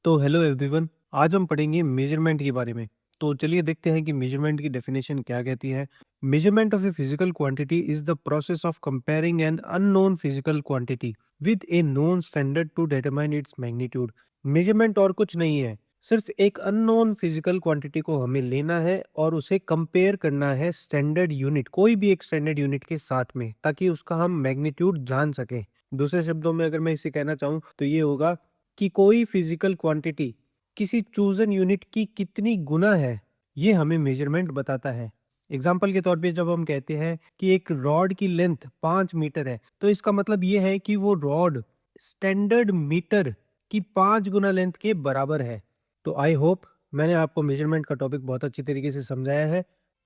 तो hello everyone, आज हम पढ़ेंगे मेजरमेंट के बारे में। तो चलिए देखते हैं कि मेजरमेंट की डेफिनेशन क्या कहती है। Measurement of a physical quantity is the process of comparing an unknown physical quantity with a known standard to determine its magnitude. Measurement और कुछ नहीं है, सिर्फ एक अननोन फिजिकल क्वांटिटी को हमें लेना है और उसे कंपेयर करना है स्टैंडर्ड यूनिट, कोई भी एक स्टैंडर्ड यूनिट के साथ में, ताकि उसका हम मैग्नीट्यूड जान सकें। दूसरे शब्दों में अगर मैं इसे कहना चाहूँ तो ये होगा कि कोई फिजिकल क्वांटिटी किसी चूजन यूनिट की कितनी गुना है, ये हमें मेजरमेंट बताता है। एग्जाम्पल के तौर पे जब हम कहते हैं कि एक रॉड की लेंथ 5 मीटर है, तो इसका मतलब ये है कि वो रॉड स्टैंडर्ड मीटर की 5 गुना लेंथ के बराबर है। तो आई होप मैंने आपको मेजरमेंट का टॉपिक बहुत अच्छी तरीके से समझाया है।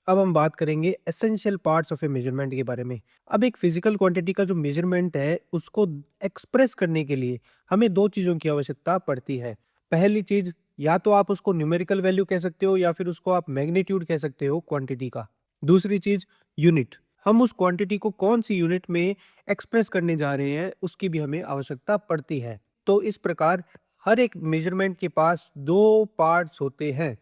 अब हम बात करेंगे essential parts of A measurement के बारे में। अब एक फिजिकल क्वांटिटी का जो मेजरमेंट है उसको एक्सप्रेस करने के लिए हमें दो चीजों की आवश्यकता पड़ती है। पहली चीज, या तो आप उसको न्यूमेरिकल वैल्यू कह सकते हो या फिर उसको आप मैग्नीट्यूड कह सकते हो क्वांटिटी का। दूसरी चीज, यूनिट। हम उस क्वांटिटी को कौन सी यूनिट में एक्सप्रेस करने जा रहे हैं उसकी भी हमें आवश्यकता पड़ती है। तो इस प्रकार हर एक मेजरमेंट के पास दो पार्ट्स होते हैं,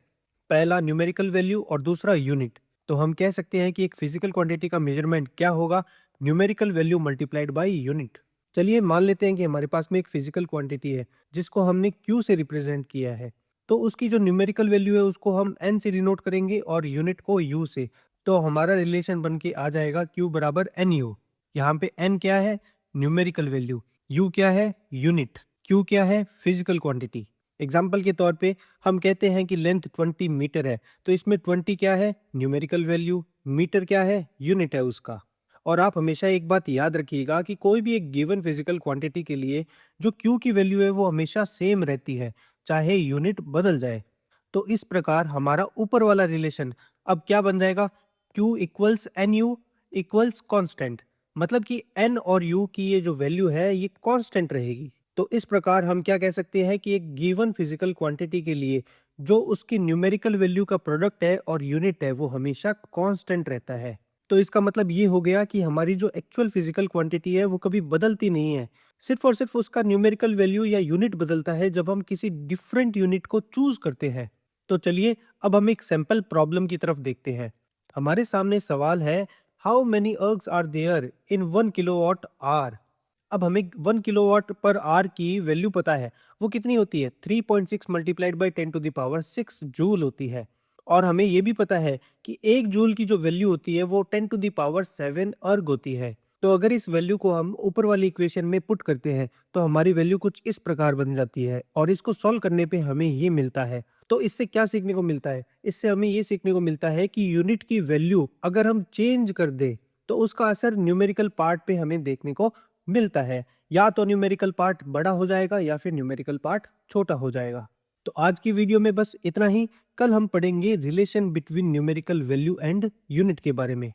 पहला न्यूमेरिकल वैल्यू और दूसरा यूनिट। तो हम कह सकते हैं कि एक फिजिकल क्वांटिटी का मेजरमेंट क्या होगा, numerical value multiplied by unit. चलिए मान लेते हैं कि हमारे पास में एक फिजिकल क्वांटिटी है जिसको हमने क्यू से रिप्रेजेंट किया है। तो उसकी जो न्यूमेरिकल वैल्यू है उसको हम एन से डिनोट करेंगे और यूनिट को यू से। तो हमारा रिलेशन बन के आ जाएगा क्यू बराबर एन यू। यहाँ पे एन क्या है, न्यूमेरिकल वैल्यू, यू क्या है, यूनिट, क्यू क्या है, फिजिकल क्वांटिटी। एग्जाम्पल के तौर पे हम कहते हैं कि लेंथ 20 मीटर है, तो इसमें 20 क्या है, न्यूमेरिकल वैल्यू, मीटर क्या है, यूनिट है उसका। और आप हमेशा एक बात याद रखिएगा कि कोई भी एक गिवन फिजिकल क्वांटिटी के लिए जो क्यू की वैल्यू है वो हमेशा सेम रहती है, चाहे यूनिट बदल जाए। तो इस प्रकार हमारा ऊपर वाला रिलेशन अब क्या बन जाएगा, Q equals N U equals constant. मतलब कि एन और यू की ये जो वैल्यू है ये कांस्टेंट रहेगी। तो इस प्रकार हम क्या कह सकते हैं कि एक गिवन फिजिकल क्वांटिटी के लिए जो उसकी न्यूमेरिकल वैल्यू का प्रोडक्ट है और यूनिट है वो हमेशा कांस्टेंट रहता है। तो इसका मतलब ये हो गया कि हमारी जो एक्चुअल फिजिकल क्वांटिटी है वो कभी बदलती नहीं है, सिर्फ और सिर्फ उसका न्यूमेरिकल वैल्यू या यूनिट बदलता है जब हम किसी डिफरेंट यूनिट को चूज करते हैं। तो चलिए अब हम एक सैंपल प्रॉब्लम की तरफ देखते हैं। हमारे सामने सवाल है, how many ergs are there in 1 kilowatt hour. अब हमें 1 किलोवाट पर आर की वैल्यू पता है, वो कितनी होती है, 3.6 multiplied by 10 to the power 6 joule होती है। और हमें ये भी पता है कि 1 जूल की जो वैल्यू होती है वो 10 टू द पावर 7 अर्ग होती है। तो अगर इस वैल्यू को हम ऊपर वाली इक्वेशन में पुट करते हैं तो हमारी वैल्यू कुछ इस प्रकार बन जाती है और इसको सॉल्व करने पे हमें ये मिलता है। तो इससे क्या सीखने को मिलता है, इससे हमें ये सीखने को मिलता है कि यूनिट की वैल्यू अगर हम चेंज कर दे तो उसका असर न्यूमेरिकल पार्ट पे हमें देखने को मिलता है। या तो न्यूमेरिकल पार्ट बड़ा हो जाएगा या फिर न्यूमेरिकल पार्ट छोटा हो जाएगा। तो आज की वीडियो में बस इतना ही। कल हम पढ़ेंगे relation between numerical value and unit के बारे में।